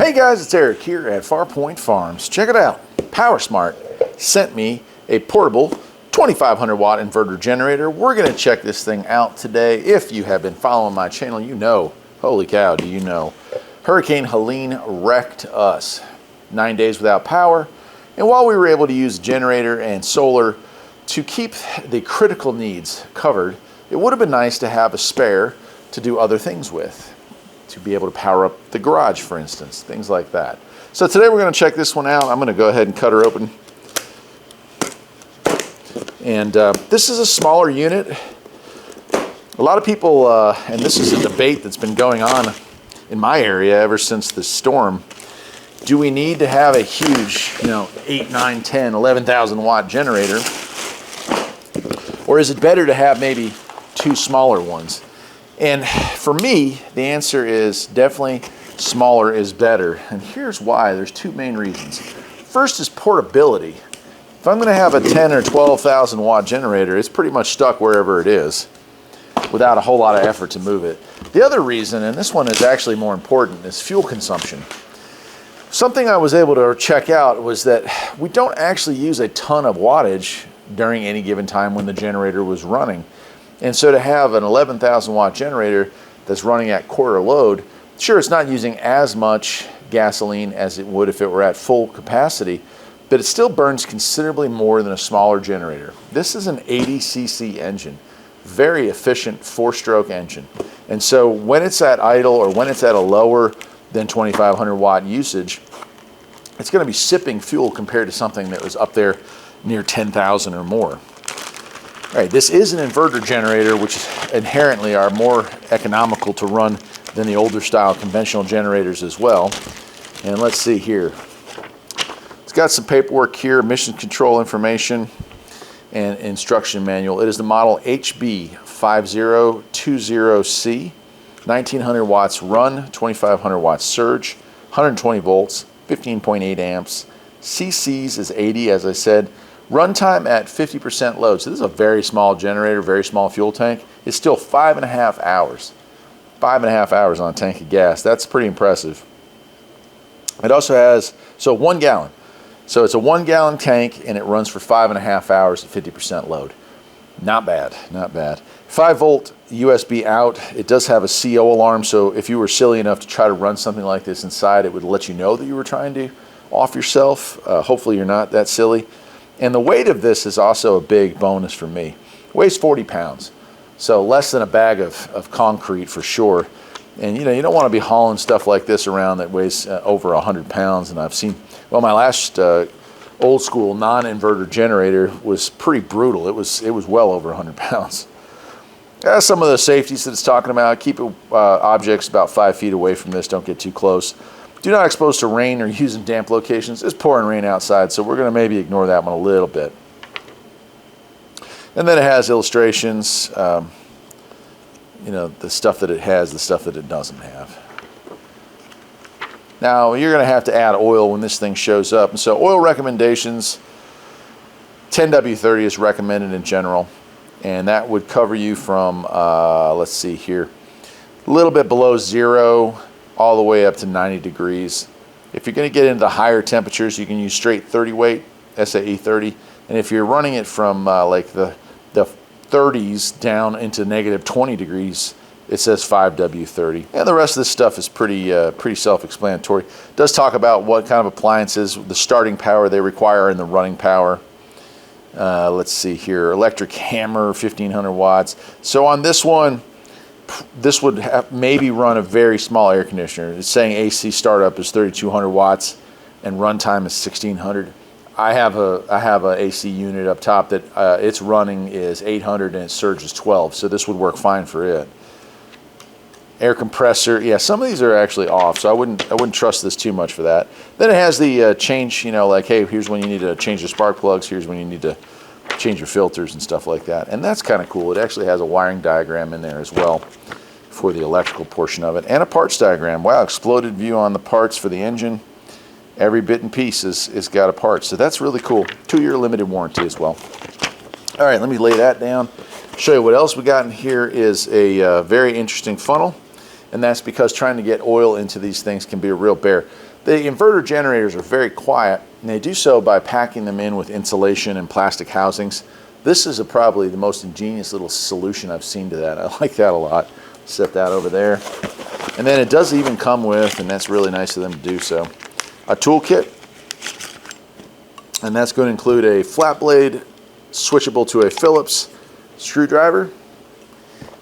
Hey guys, it's Eric here at Farpoint Farms. Check it out. Powersmart sent me a portable 2500 watt inverter generator. We're going to check this thing out today. If you have been following my channel, you know, holy cow, do you know, Hurricane Helene wrecked us. 9 days without power. And while we were able to use generator and solar to keep the critical needs covered, it would have been nice to have a spare to do other things with. To be able to power up the garage, for instance, things like that. So today we're going to check this one out. I'm going to go ahead and cut her open. And this is a smaller unit. A lot of people, and this is a debate that's been going on in my area ever since the storm. Do we need to have a huge, 8, 9, 10, 11,000 watt generator? Or is it better to have maybe two smaller ones? And for me, the answer is definitely smaller is better. And here's why. There's two main reasons. First is portability. If I'm going to have a 10 or 12,000 watt generator, it's pretty much stuck wherever it is without a whole lot of effort to move it. The other reason, and this one is actually more important, is fuel consumption. Something I was able to check out was that we don't actually use a ton of wattage during any given time when the generator was running. And so to have an 11,000 watt generator that's running at quarter load, sure, it's not using as much gasoline as it would if it were at full capacity, but it still burns considerably more than a smaller generator. This is an 80cc engine, very efficient 4-stroke engine. And so when it's at idle or when it's at a lower than 2,500 watt usage, it's going to be sipping fuel compared to something that was up there near 10,000 or more. All right, this is an inverter generator, which inherently are more economical to run than the older style conventional generators as well. And let's see here. It's got some paperwork here, emission control information, and instruction manual. It is the model HB5020C, 1900 watts run, 2500 watts surge, 120 volts, 15.8 amps. CCs is 80, as I said. Runtime at 50% load. So this is a very small generator, very small fuel tank. It's still 5.5 hours. 5.5 hours on a tank of gas. That's pretty impressive. It also has, 1 gallon. So it's a 1 gallon tank and it runs for 5.5 hours at 50% load. Not bad, not bad. 5 volt USB out. It does have a CO alarm, so if you were silly enough to try to run something like this inside, it would let you know that you were trying to off yourself. Hopefully you're not that silly. And the weight of this is also a big bonus for me. It weighs 40 pounds, so less than a bag of concrete for sure. And you don't want to be hauling stuff like this around that weighs over 100 pounds. And I've seen, well, my last old school non-inverter generator was pretty brutal. It was well over 100 pounds. Some of the safeties that it's talking about: keep objects about 5 feet away from this. Don't get too close. Do not expose to rain or use in damp locations. It's pouring rain outside, so we're going to maybe ignore that one a little bit. And then it has illustrations, the stuff that it has, the stuff that it doesn't have. Now, you're going to add oil when this thing shows up. And so oil recommendations, 10W30 is recommended in general. And that would cover you from, let's see here, a little bit below 0, all the way up to 90 degrees. If you're going to get into higher temperatures, you can use straight 30 weight, SAE 30. And if you're running it from like the 30s down into negative 20 degrees, it says 5W30. And the rest of this stuff is pretty self-explanatory. It does talk about what kind of appliances, the starting power they require and the running power. Let's see here, electric hammer, 1500 watts. So on this one, this would maybe run a very small air conditioner. It's saying AC startup is 3200 watts and runtime is 1600. I have a AC unit up top that its running is 800 and its surge is 12, so this would work fine for it. Air compressor, yeah, some of these are actually off, so I wouldn't trust this too much for that. Then it has the change, like, hey, here's when you need to change the spark plugs, here's when you need to change your filters and stuff like that. And that's kind of cool. It actually has a wiring diagram in there as well for the electrical portion of it, and a parts diagram. Wow, exploded view on the parts for the engine. Every bit and piece is got a part, so that's really cool. 2-year limited warranty as well. All right, let me lay that down. Show you what else we got in here is a very interesting funnel, and that's because trying to get oil into these things can be a real bear. The inverter generators are very quiet, and they do so by packing them in with insulation and plastic housings. This is probably the most ingenious little solution I've seen to that. I like that a lot. Set that over there. And then it does even come with, and that's really nice of them to do so, a toolkit. And that's going to include a flat blade, switchable to a Phillips screwdriver,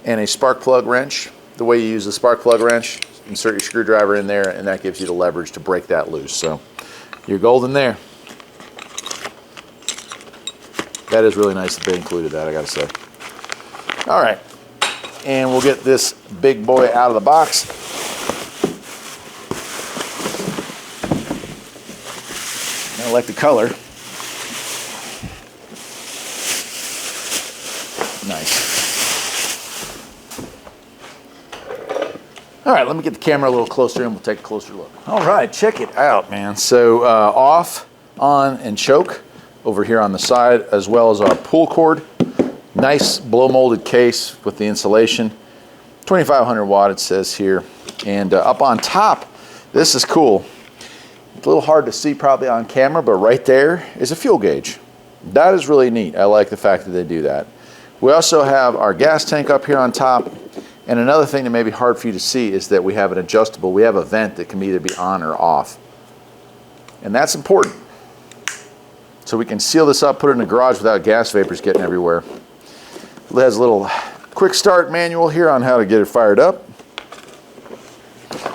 and a spark plug wrench. The way you use the spark plug wrench, insert your screwdriver in there, and that gives you the leverage to break that loose. So you're golden there. That is really nice that they included that, I gotta say. All right, and we'll get this big boy out of the box. I like the color. Nice. All right, let me get the camera a little closer and we'll take a closer look. All right, check it out, man. So off, on, and choke over here on the side, as well as our pull cord. Nice blow molded case with the insulation. 2500 watt it says here. And up on top, this is cool. It's a little hard to see probably on camera, but right there is a fuel gauge. That is really neat. I like the fact that they do that. We also have our gas tank up here on top. And another thing that may be hard for you to see is that we have an adjustable, we have a vent that can either be on or off. And that's important. So we can seal this up, put it in the garage without gas vapors getting everywhere. It has a little quick start manual here on how to get it fired up.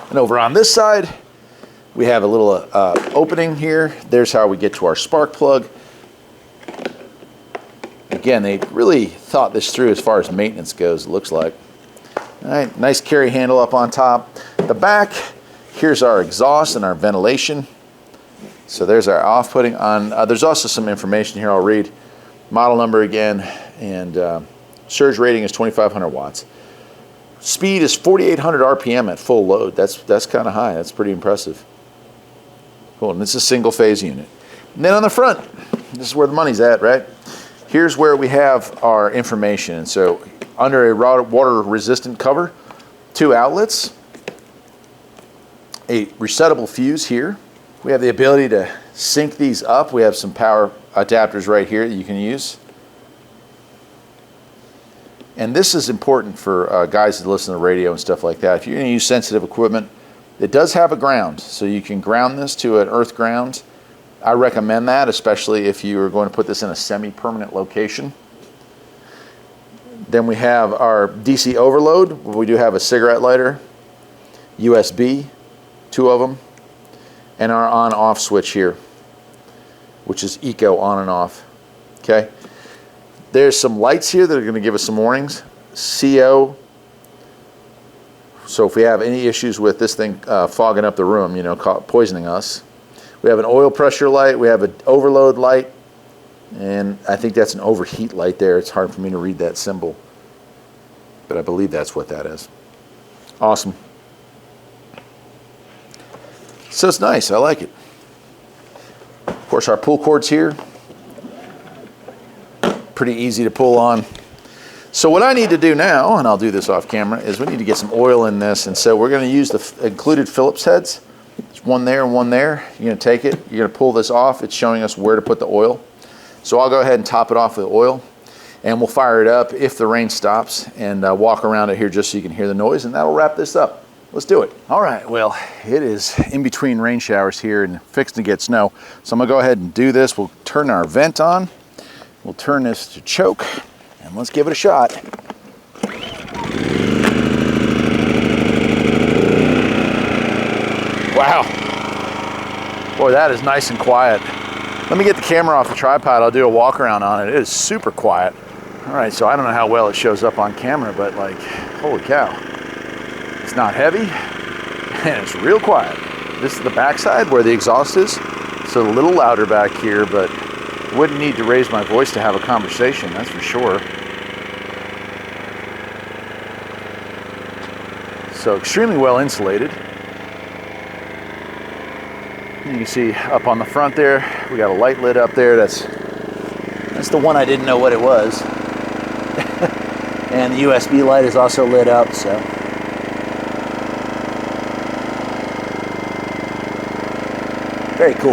And over on this side, we have a little opening here. There's how we get to our spark plug. Again, they really thought this through as far as maintenance goes, it looks like. All right, nice carry handle up on top. The back, here's our exhaust and our ventilation. So there's our off-putting on. There's also some information here I'll read. Model number again, and surge rating is 2500 watts. Speed is 4800 RPM at full load. That's kind of high. That's pretty impressive. Cool, and it's a single phase unit. And then on the front, this is where the money's at, right? Here's where we have our information. And so under a water resistant cover, 2 outlets, a resettable fuse here. We have the ability to sync these up. We have some power adapters right here that you can use. And this is important for guys that listen to the radio and stuff like that. If you're going to use sensitive equipment, it does have a ground. So you can ground this to an earth ground. I recommend that, especially if you are going to put this in a semi-permanent location. Then we have our DC overload. We do have a cigarette lighter, USB, 2 of them, and our on-off switch here, which is eco on and off. Okay. There's some lights here that are going to give us some warnings. CO. So if we have any issues with this thing fogging up the room, you know, poisoning us. We have an oil pressure light. We have an overload light. And I think that's an overheat light there. It's hard for me to read that symbol, but I believe that's what that is. Awesome. So it's nice. I like it. Of course, our pull cord's here. Pretty easy to pull on. So what I need to do now, and I'll do this off camera, is we need to get some oil in this. And so we're going to use the included Phillips heads. There's one there and one there. You're going to take it. You're going to pull this off. It's showing us where to put the oil. So I'll go ahead and top it off with oil, and we'll fire it up if the rain stops, and walk around it here just so you can hear the noise, and that'll wrap this up. Let's do it. All right, well, it is in between rain showers here and fixing to get snow. So I'm gonna go ahead and do this. We'll turn our vent on. We'll turn this to choke, and let's give it a shot. Wow. Boy, that is nice and quiet. Let me get the camera off the tripod. I'll do a walk around on it. It is super quiet. All right, so I don't know how well it shows up on camera, but like, holy cow. It's not heavy, and it's real quiet. This is the backside where the exhaust is. So a little louder back here, but wouldn't need to raise my voice to have a conversation, that's for sure. So extremely well insulated. You can see up on the front there, we got a light lit up there. That's the one I didn't know what it was. And the USB light is also lit up, so. Very cool.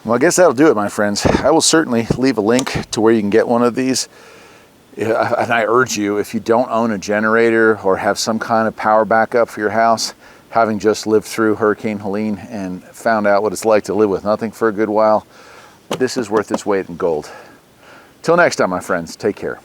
Well, I guess that'll do it, my friends. I will certainly leave a link to where you can get one of these. And I urge you, if you don't own a generator or have some kind of power backup for your house, having just lived through Hurricane Helene and found out what it's like to live with nothing for a good while, this is worth its weight in gold. Till next time, my friends, take care.